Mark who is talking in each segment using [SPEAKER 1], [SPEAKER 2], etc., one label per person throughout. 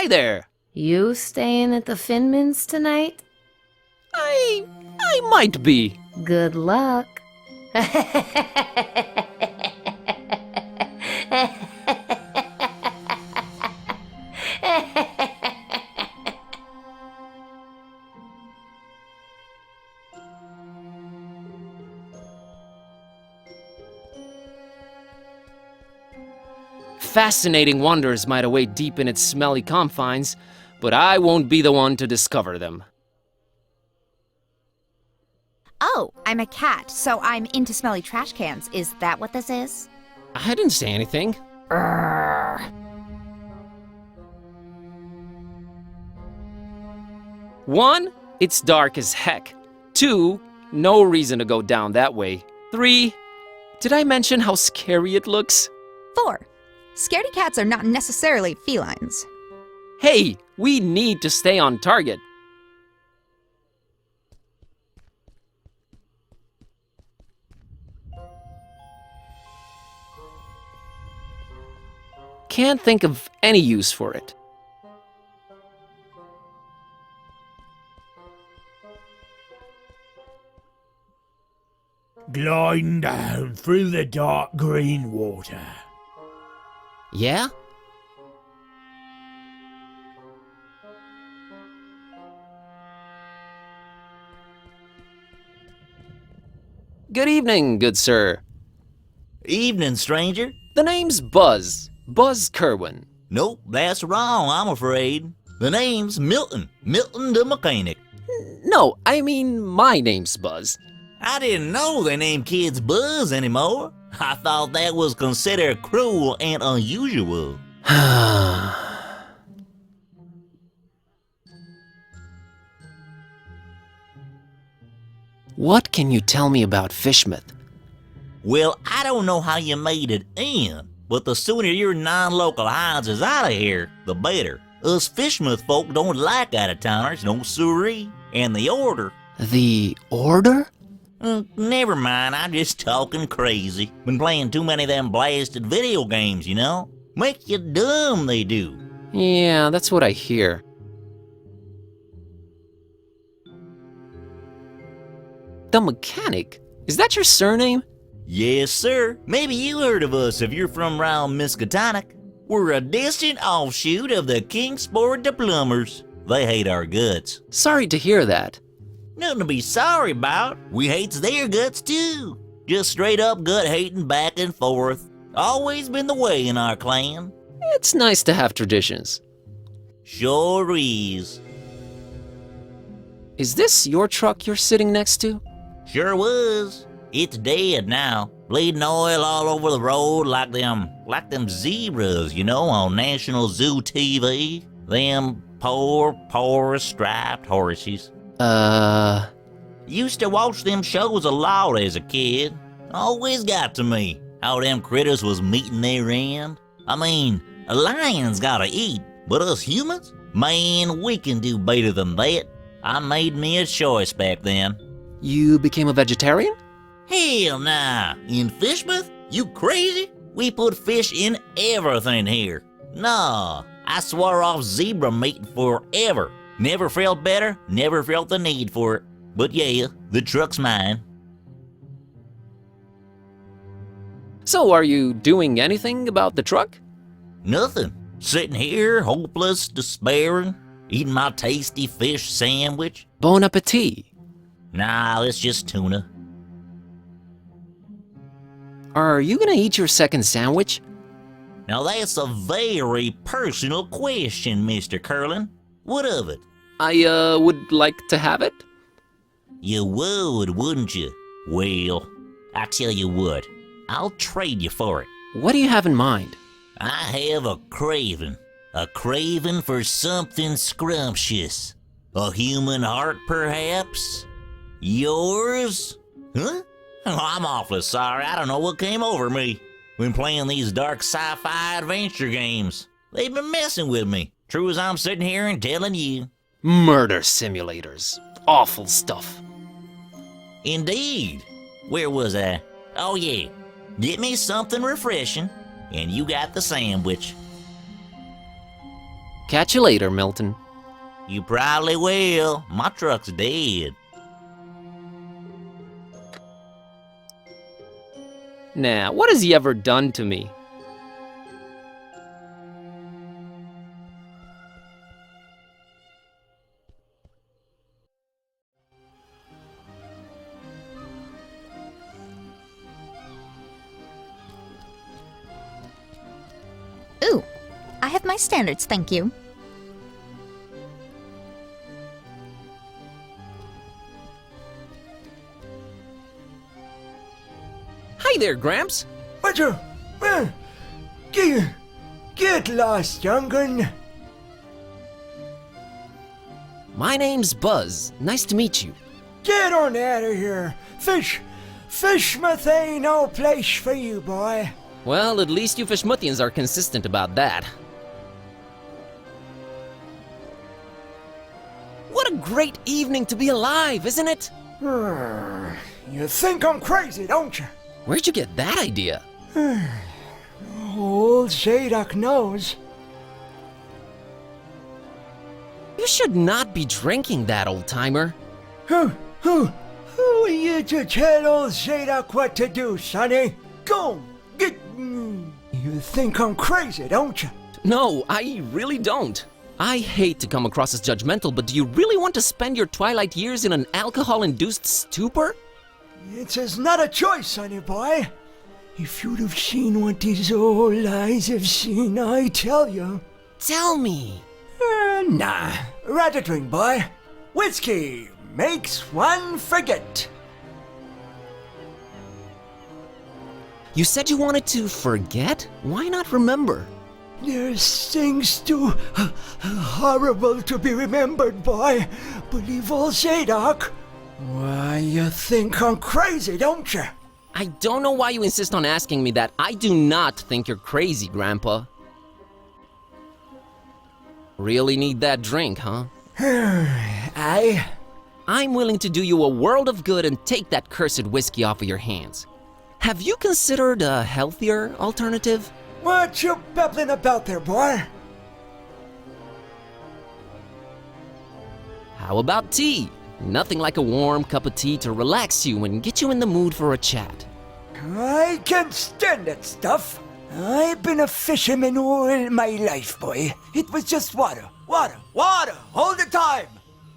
[SPEAKER 1] Hi there.
[SPEAKER 2] You staying at the Finmans tonight?
[SPEAKER 1] I might be.
[SPEAKER 2] Good luck.
[SPEAKER 1] Fascinating wonders might await deep in its smelly confines, but I won't be the one to discover them.
[SPEAKER 3] Oh, I'm a cat, so I'm into smelly trash cans. Is that what this is?
[SPEAKER 1] I didn't say anything. One, it's dark as heck. Two, no reason to go down that way. Three, did I mention how scary it looks?
[SPEAKER 3] 4. Scaredy cats are not necessarily felines.
[SPEAKER 1] Hey, we need to stay on target. Can't think of any use for it.
[SPEAKER 4] Gliding down through the dark green water.
[SPEAKER 1] Yeah? Good evening, good sir.
[SPEAKER 5] Evening, stranger.
[SPEAKER 1] The name's Buzz. Buzz Kerwin.
[SPEAKER 5] Nope, that's wrong, I'm afraid. The name's Milton. Milton the mechanic.
[SPEAKER 1] No, I mean my name's Buzz.
[SPEAKER 5] I didn't know they named kids Buzz anymore. I thought that was considered cruel and unusual.
[SPEAKER 1] What can you tell me about Fishmouth?
[SPEAKER 5] Well, I don't know how you made it in, but the sooner your non-local hides is out of here, the better. Us Fishmouth folk don't like out-of-towners, no siree. And the order...
[SPEAKER 1] The Order?
[SPEAKER 5] Never mind, I'm just talking crazy. Been playing too many of them blasted video games, you know? Make you dumb, they do.
[SPEAKER 1] Yeah, that's what I hear. The Mechanic? Is that your surname?
[SPEAKER 5] Yes, sir. Maybe you heard of us if you're from round Miskatonic. We're a distant offshoot of the Kingsport the Plumbers. They hate our guts.
[SPEAKER 1] Sorry to hear that.
[SPEAKER 5] Nothing to be sorry about. We hates their guts too. Just straight up gut hating back and forth. Always been the way in our clan.
[SPEAKER 1] It's nice to have traditions.
[SPEAKER 5] Sure is.
[SPEAKER 1] Is this your truck you're sitting next to?
[SPEAKER 5] Sure was. It's dead now. Bleeding oil all over the road like them zebras, you know, on National Zoo TV. Them poor striped horses. Used to watch them shows a lot as a kid. Always got to me how them critters was meeting their end. I mean, a lion's gotta eat, but us humans? Man, we can do better than that. I made me a choice back then.
[SPEAKER 1] You became a vegetarian?
[SPEAKER 5] Hell nah. In Fishmouth? You crazy? We put fish in everything here. Nah, I swore off zebra meat forever. Never felt better, never felt the need for it. But yeah, the truck's mine.
[SPEAKER 1] So are you doing anything about the truck?
[SPEAKER 5] Nothing. Sitting here, hopeless, despairing, eating my tasty fish sandwich.
[SPEAKER 1] Bon appetit.
[SPEAKER 5] Nah, it's just tuna.
[SPEAKER 1] Are you gonna eat your second sandwich?
[SPEAKER 5] Now that's a very personal question, Mr. Curlin. What of it?
[SPEAKER 1] I, would like to have it.
[SPEAKER 5] You would, wouldn't you? Well, I tell you what, I'll trade you for it.
[SPEAKER 1] What do you have in mind?
[SPEAKER 5] I have a craving for something scrumptious. A human heart, perhaps? Yours? Huh? Oh, I'm awfully sorry, I don't know what came over me. When playing these dark sci-fi adventure games, they've been messing with me. True as I'm sitting here and telling you.
[SPEAKER 1] Murder simulators. Awful stuff.
[SPEAKER 5] Indeed. Where was I? Oh yeah. Get me something refreshing, and you got the sandwich.
[SPEAKER 1] Catch you later, Milton.
[SPEAKER 5] You probably will. My truck's dead.
[SPEAKER 1] Nah, what has he ever done to me?
[SPEAKER 3] Ooh, I have my standards, thank you.
[SPEAKER 1] Hi there, Gramps.
[SPEAKER 4] What you? Get lost, young'un.
[SPEAKER 1] My name's Buzz. Nice to meet you.
[SPEAKER 4] Get on out of here. Fishmouth ain't no place for you, boy.
[SPEAKER 1] Well, at least you Fishmouthians are consistent about that. What a great evening to be alive, isn't it?
[SPEAKER 4] You think I'm crazy, don't you?
[SPEAKER 1] Where'd you get that idea?
[SPEAKER 4] Old Zadok knows.
[SPEAKER 1] You should not be drinking that, old-timer.
[SPEAKER 4] Who are you to tell old Zadok what to do, sonny? Go, get... You think I'm crazy, don't you?
[SPEAKER 1] No, I really don't. I hate to come across as judgmental, but do you really want to spend your twilight years in an alcohol-induced stupor?
[SPEAKER 4] It's not a choice, sonny boy. If you'd have seen what these old eyes have seen, I tell you.
[SPEAKER 1] Tell me.
[SPEAKER 4] Nah, rather drink, boy. Whiskey makes one forget.
[SPEAKER 1] You said you wanted to forget? Why not remember?
[SPEAKER 4] There's things too horrible to be remembered, boy. Believe old Zadok. Why, you think I'm crazy, don't you?
[SPEAKER 1] I don't know why you insist on asking me that. I do not think you're crazy, Grandpa. Really need that drink, huh? I'm willing to do you a world of good and take that cursed whiskey off of your hands. Have you considered a healthier alternative?
[SPEAKER 4] What you babbling about there, boy?
[SPEAKER 1] How about tea? Nothing like a warm cup of tea to relax you and get you in the mood for a chat.
[SPEAKER 4] I can't stand that stuff. I've been a fisherman all my life, boy. It was just water all the time.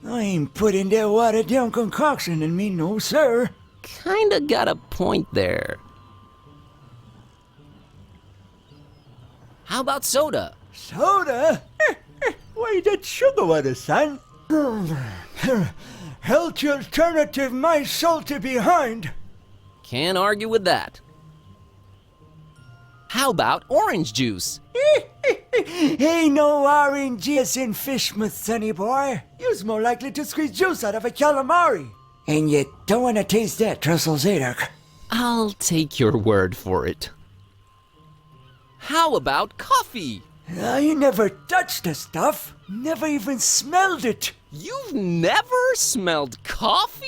[SPEAKER 4] I ain't putting that watered down concoction in me, no sir.
[SPEAKER 1] Kinda got a point there. How about soda?
[SPEAKER 4] Soda? Why, that's sugar water, son. Healthy alternative, my salty behind.
[SPEAKER 1] Can't argue with that. How about orange juice?
[SPEAKER 4] Ain't no orange juice in Fishmouth, sonny boy. You's more likely to squeeze juice out of a calamari. And you don't want to taste that, Trestle Zadok.
[SPEAKER 1] I'll take your word for it. How about coffee?
[SPEAKER 4] I never touched the stuff. Never even smelled it.
[SPEAKER 1] You've never smelled coffee?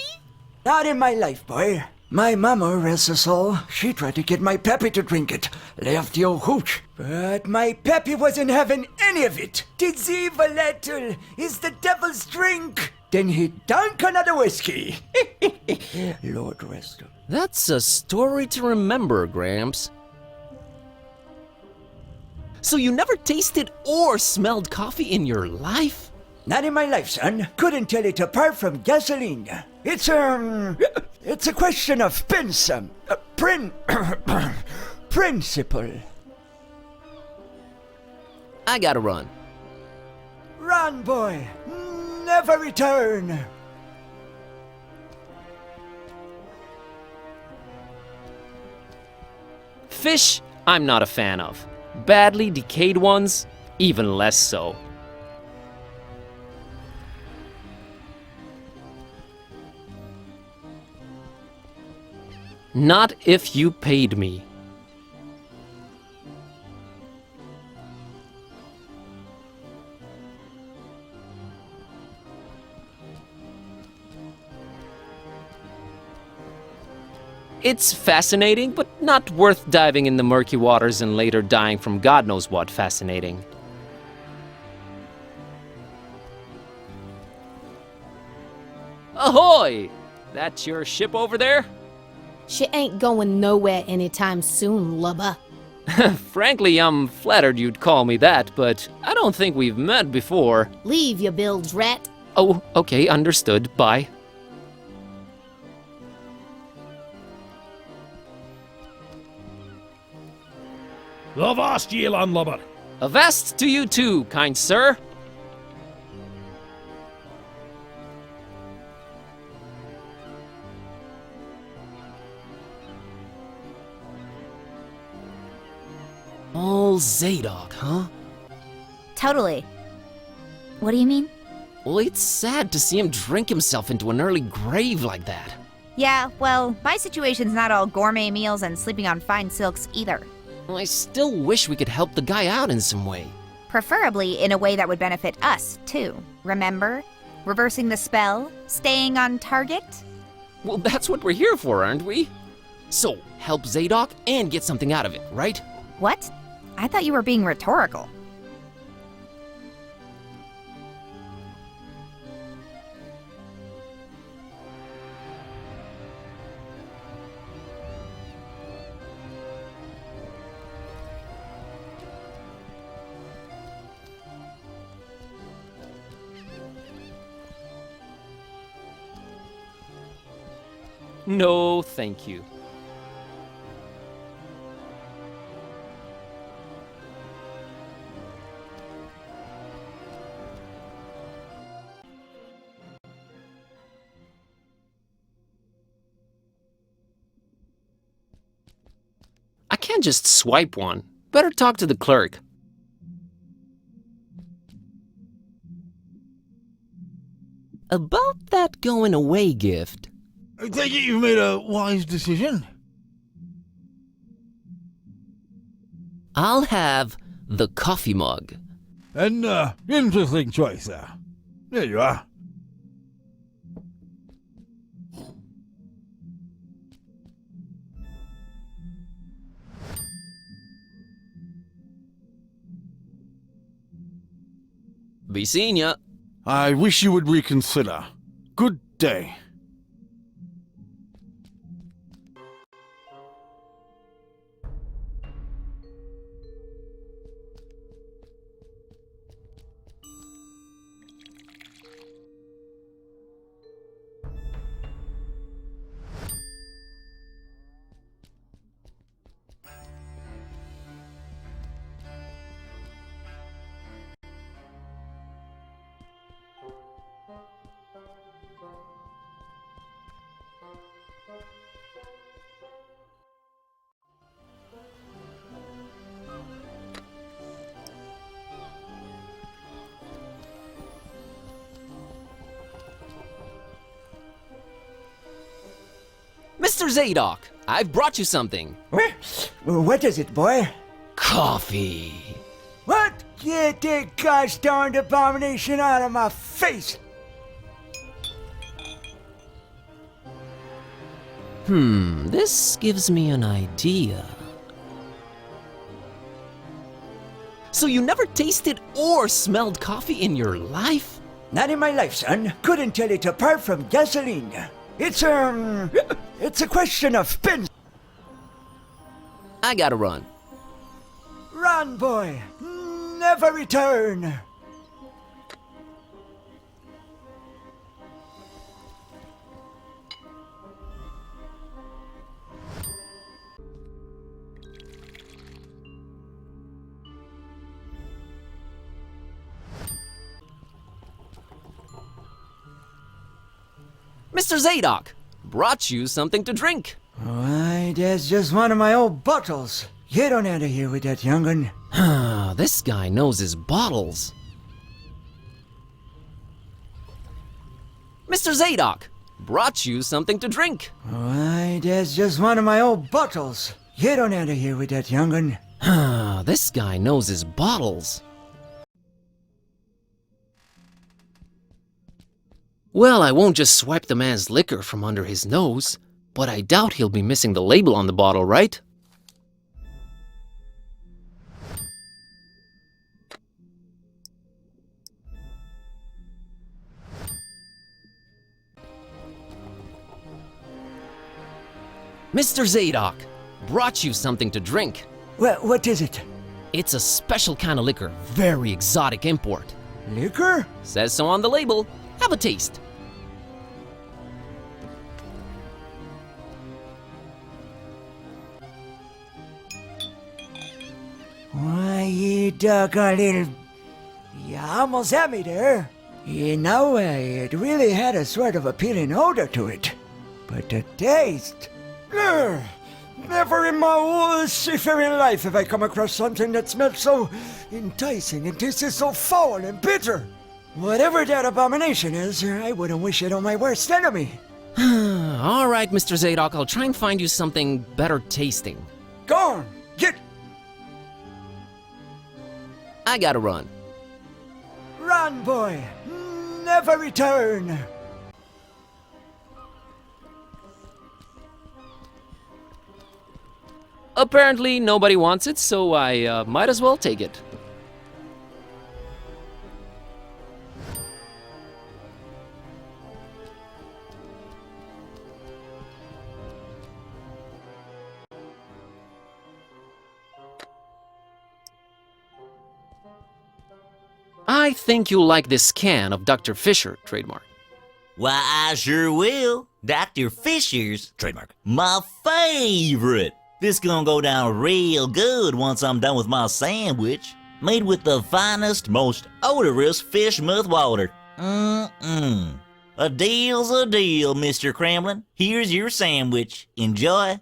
[SPEAKER 4] Not in my life, boy. My mama, rest her soul, she tried to get my pappy to drink it. Left the old hooch. But my pappy wasn't having any of it. Tis evil, little. Is the devil's drink. Then he dunk another whiskey. Lord rest him.
[SPEAKER 1] That's a story to remember, Gramps. So you never tasted or smelled coffee in your life?
[SPEAKER 4] Not in my life, son. Couldn't tell it apart from gasoline. It's a question of principle.
[SPEAKER 1] I gotta run.
[SPEAKER 4] Run, boy. Never return.
[SPEAKER 1] Fish, I'm not a fan of. Badly decayed ones, even less so. Not if you paid me. It's fascinating, but not worth diving in the murky waters and later dying from God knows what fascinating. Ahoy! That your ship over there?
[SPEAKER 2] She ain't going nowhere anytime soon, lubber.
[SPEAKER 1] Frankly, I'm flattered you'd call me that, but I don't think we've met before.
[SPEAKER 2] Leave your bilge, rat.
[SPEAKER 1] Oh, okay, understood. Bye.
[SPEAKER 6] Avast ye, landlubber.
[SPEAKER 1] Avast to you too, kind sir. All Zadok, huh?
[SPEAKER 3] Totally. What do you mean?
[SPEAKER 1] Well, it's sad to see him drink himself into an early grave like that.
[SPEAKER 3] Yeah, well, my situation's not all gourmet meals and sleeping on fine silks either.
[SPEAKER 1] Well, I still wish we could help the guy out in some way.
[SPEAKER 3] Preferably in a way that would benefit us, too. Remember? Reversing the spell? Staying on target?
[SPEAKER 1] Well, that's what we're here for, aren't we? So, help Zadok and get something out of it, right?
[SPEAKER 3] What? I thought you were being rhetorical.
[SPEAKER 1] No, thank you. I can't just swipe one. Better talk to the clerk. About that going away gift.
[SPEAKER 6] I take it you've made a wise decision.
[SPEAKER 1] I'll have the coffee mug.
[SPEAKER 6] An interesting choice there. There you are.
[SPEAKER 1] Be seeing ya.
[SPEAKER 7] I wish you would reconsider. Good day.
[SPEAKER 1] Mr. Zadok, I've brought you something.
[SPEAKER 4] What is it, boy?
[SPEAKER 1] Coffee.
[SPEAKER 4] What? Get that gosh darned abomination out of my face!
[SPEAKER 1] This gives me an idea. So you never tasted or smelled coffee in your life?
[SPEAKER 4] Not in my life, son. Couldn't tell it apart from gasoline. It's a question of spin.
[SPEAKER 1] I gotta run.
[SPEAKER 4] Run, boy. Never return.
[SPEAKER 1] Mr. Zadok, brought you something to drink.
[SPEAKER 4] Why, that's just one of my old bottles. Get on out of here with that, young'un.
[SPEAKER 1] This guy knows his bottles. Mr. Zadok, brought you something to drink.
[SPEAKER 4] Why, that's just one of my old bottles. Get on out of here with that, young'un.
[SPEAKER 1] This guy knows his bottles. Well, I won't just swipe the man's liquor from under his nose, but I doubt he'll be missing the label on the bottle, right? Mr. Zadok, brought you something to drink.
[SPEAKER 4] What is it?
[SPEAKER 1] It's a special kind of liquor, very exotic import.
[SPEAKER 4] Liquor?
[SPEAKER 1] Says so on the label. Have a taste.
[SPEAKER 4] Why, you doggone little... You almost had me there. You know, it really had a sort of appealing odor to it. But the taste... Ugh, never in my whole seafaring life have I come across something that smelled so enticing and tasted so foul and bitter. Whatever that abomination is, I wouldn't wish it on my worst enemy.
[SPEAKER 1] All right, Mr. Zadok, I'll try and find you something better tasting.
[SPEAKER 4] Go on, get...
[SPEAKER 1] I gotta run.
[SPEAKER 4] Run, boy. Never return.
[SPEAKER 1] Apparently, nobody wants it, so I might as well take it. I think you'll like this can of Dr. Fisher, trademark.
[SPEAKER 5] Why, I sure will. Dr. Fisher's, trademark, my favorite. This gonna go down real good once I'm done with my sandwich. Made with the finest, most odorous fish mouth water. A deal's a deal, Mr. Kremlin. Here's your sandwich. Enjoy.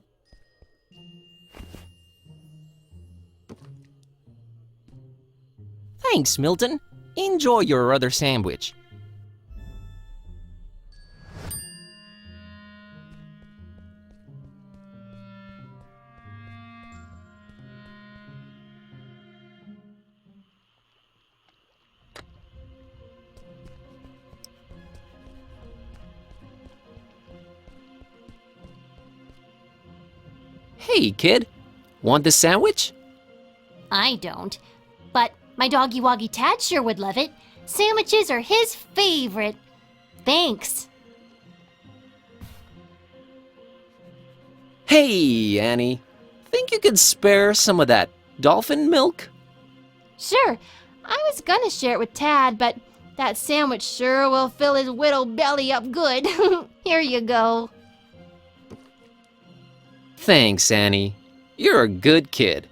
[SPEAKER 1] Thanks, Milton. Enjoy your other sandwich. Hey, kid. Want this sandwich?
[SPEAKER 8] I don't. But my doggy woggy Tad sure would love it. Sandwiches are his favorite. Thanks.
[SPEAKER 1] Hey, Annie. Think you could spare some of that dolphin milk?
[SPEAKER 8] Sure, I was gonna share it with Tad, but that sandwich sure will fill his whittle belly up good. Here you go.
[SPEAKER 1] Thanks, Annie. You're a good kid.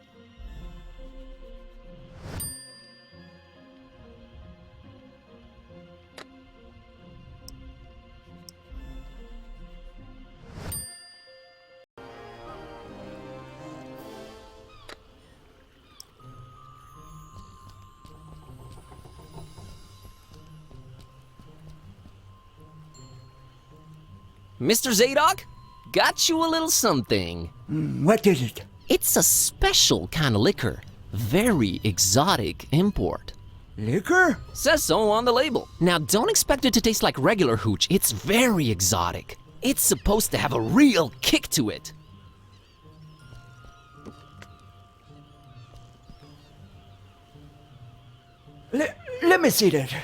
[SPEAKER 1] Mr. Zadok, got you a little something.
[SPEAKER 4] What is it?
[SPEAKER 1] It's a special kind of liquor. Very exotic import.
[SPEAKER 4] Liquor?
[SPEAKER 1] Says so on the label. Now, don't expect it to taste like regular hooch. It's very exotic. It's supposed to have a real kick to it.
[SPEAKER 4] Let me see that.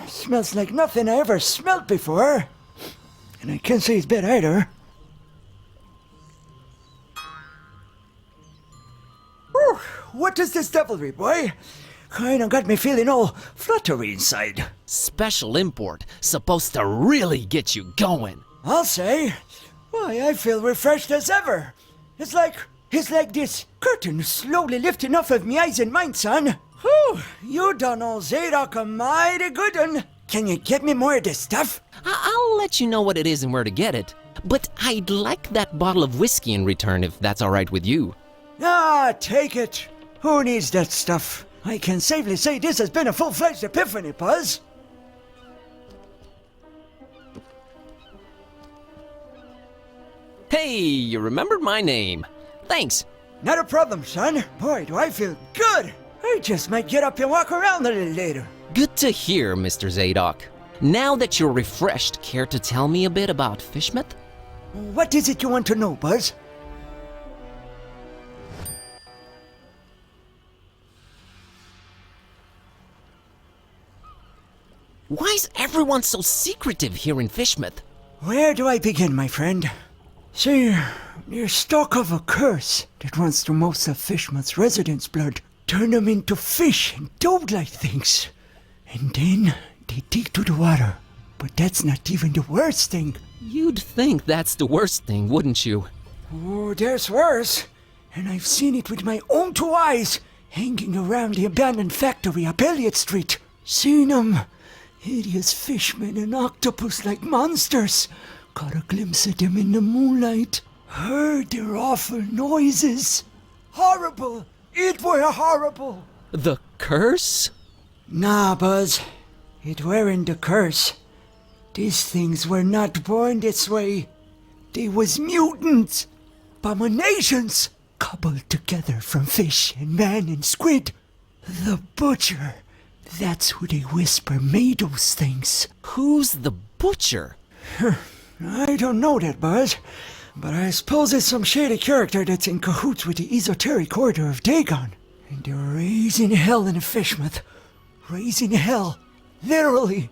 [SPEAKER 4] Smells like nothing I ever smelled before. And I can't say it's bad either. Whew, what is this devilry, boy? Kinda got me feeling all fluttery inside.
[SPEAKER 1] Special import. Supposed to really get you going.
[SPEAKER 4] I'll say. Why, I feel refreshed as ever. It's like this curtain slowly lifting off of me eyes and mind, son. Whew, you done all Zadok a mighty good one. Can you get me more of this stuff?
[SPEAKER 1] I'll let you know what it is and where to get it. But I'd like that bottle of whiskey in return if that's all right with you.
[SPEAKER 4] Ah, take it. Who needs that stuff? I can safely say this has been a full-fledged epiphany, Buzz.
[SPEAKER 1] Hey, you remembered my name. Thanks.
[SPEAKER 4] Not a problem, son. Boy, do I feel good. I just might get up and walk around a little later.
[SPEAKER 1] Good to hear, Mr. Zadok. Now that you're refreshed, care to tell me a bit about Fishmouth?
[SPEAKER 4] What is it you want to know, Buzz?
[SPEAKER 1] Why is everyone so secretive here in Fishmouth?
[SPEAKER 4] Where do I begin, my friend? See, you're stuck of a curse that wants to most of Fishman's residents' blood, turn them into fish and dog-like things. And then they dig to the water. But that's not even the worst thing.
[SPEAKER 1] You'd think that's the worst thing, wouldn't you?
[SPEAKER 4] Oh, there's worse. And I've seen it with my own 2 eyes, hanging around the abandoned factory up Elliott Street. Seen 'em. Hideous fishmen and octopus-like monsters. Caught a glimpse of them in the moonlight. Heard their awful noises. Horrible. It were horrible.
[SPEAKER 1] The curse?
[SPEAKER 4] Nah, Buzz. It weren't the curse. These things were not born this way. They was mutants. Abominations. Cobbled together from fish and man and squid. The butcher. That's who they whisper made those things.
[SPEAKER 1] Who's the butcher?
[SPEAKER 4] I don't know that, Buzz. But I suppose it's some shady character that's in cahoots with the esoteric order of Dagon. And they're raising hell in a fishmouth. Raising hell. Literally.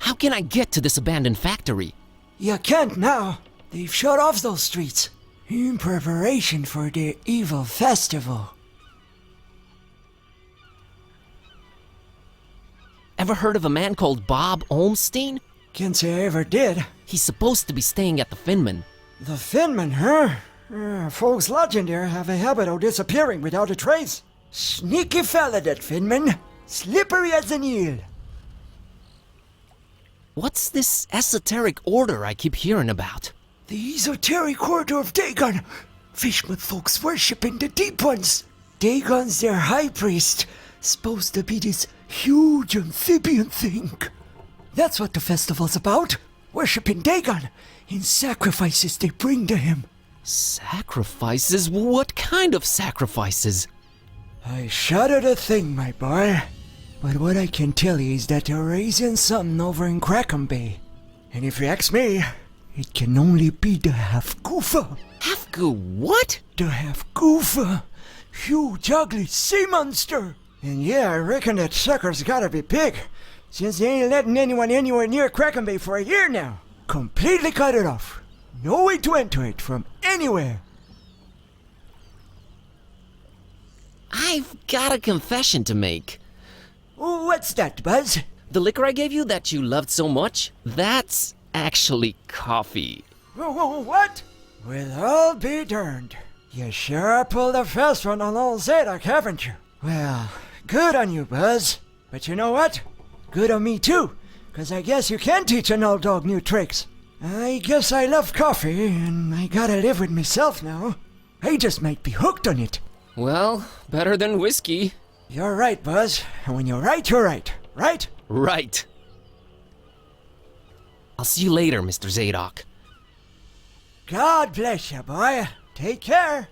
[SPEAKER 1] How can I get to this abandoned factory?
[SPEAKER 4] You can't now. They've shut off those streets. In preparation for their evil festival.
[SPEAKER 1] Ever heard of a man called Bob Olmstein?
[SPEAKER 4] Can't say I ever did.
[SPEAKER 1] He's supposed to be staying at the Finman.
[SPEAKER 4] The Finman, huh? Folks lodging there have a habit of disappearing without a trace. Sneaky fella, that Finman. Slippery as an eel.
[SPEAKER 1] What's this esoteric order I keep hearing about?
[SPEAKER 4] The esoteric order of Dagon. Fishman folks worshipping the deep ones. Dagon's their high priest. Supposed to be this huge amphibian thing. That's what the festival's about. Worshipping Dagon in sacrifices they bring to him.
[SPEAKER 1] Sacrifices? What kind of sacrifices?
[SPEAKER 4] I shudder to think, my boy. But what I can tell you is that they're raising something over in Crackham Bay. And if you ask me, it can only be the half-goofa.
[SPEAKER 1] Half-goo what?
[SPEAKER 4] The half-goofa. Huge, ugly sea monster. And yeah, I reckon that sucker's gotta be big, since they ain't letting anyone anywhere near Crackham Bay for a year now. Completely cut it off. No way to enter it from anywhere.
[SPEAKER 1] I've got a confession to make.
[SPEAKER 4] What's that, Buzz?
[SPEAKER 1] The liquor I gave you that you loved so much, that's actually coffee.
[SPEAKER 4] What? Well, I'll be darned. You sure pulled a fast one on old Zadok, haven't you? Well, good on you, Buzz. But you know what? Good on me too, 'cause I guess you can teach an old dog new tricks. I guess I love coffee, and I gotta live with myself now. I just might be hooked on it.
[SPEAKER 1] Well, better than whiskey.
[SPEAKER 4] You're right, Buzz. And when you're right, you're right. Right?
[SPEAKER 1] Right. I'll see you later, Mr. Zadok.
[SPEAKER 4] God bless you, boy. Take care.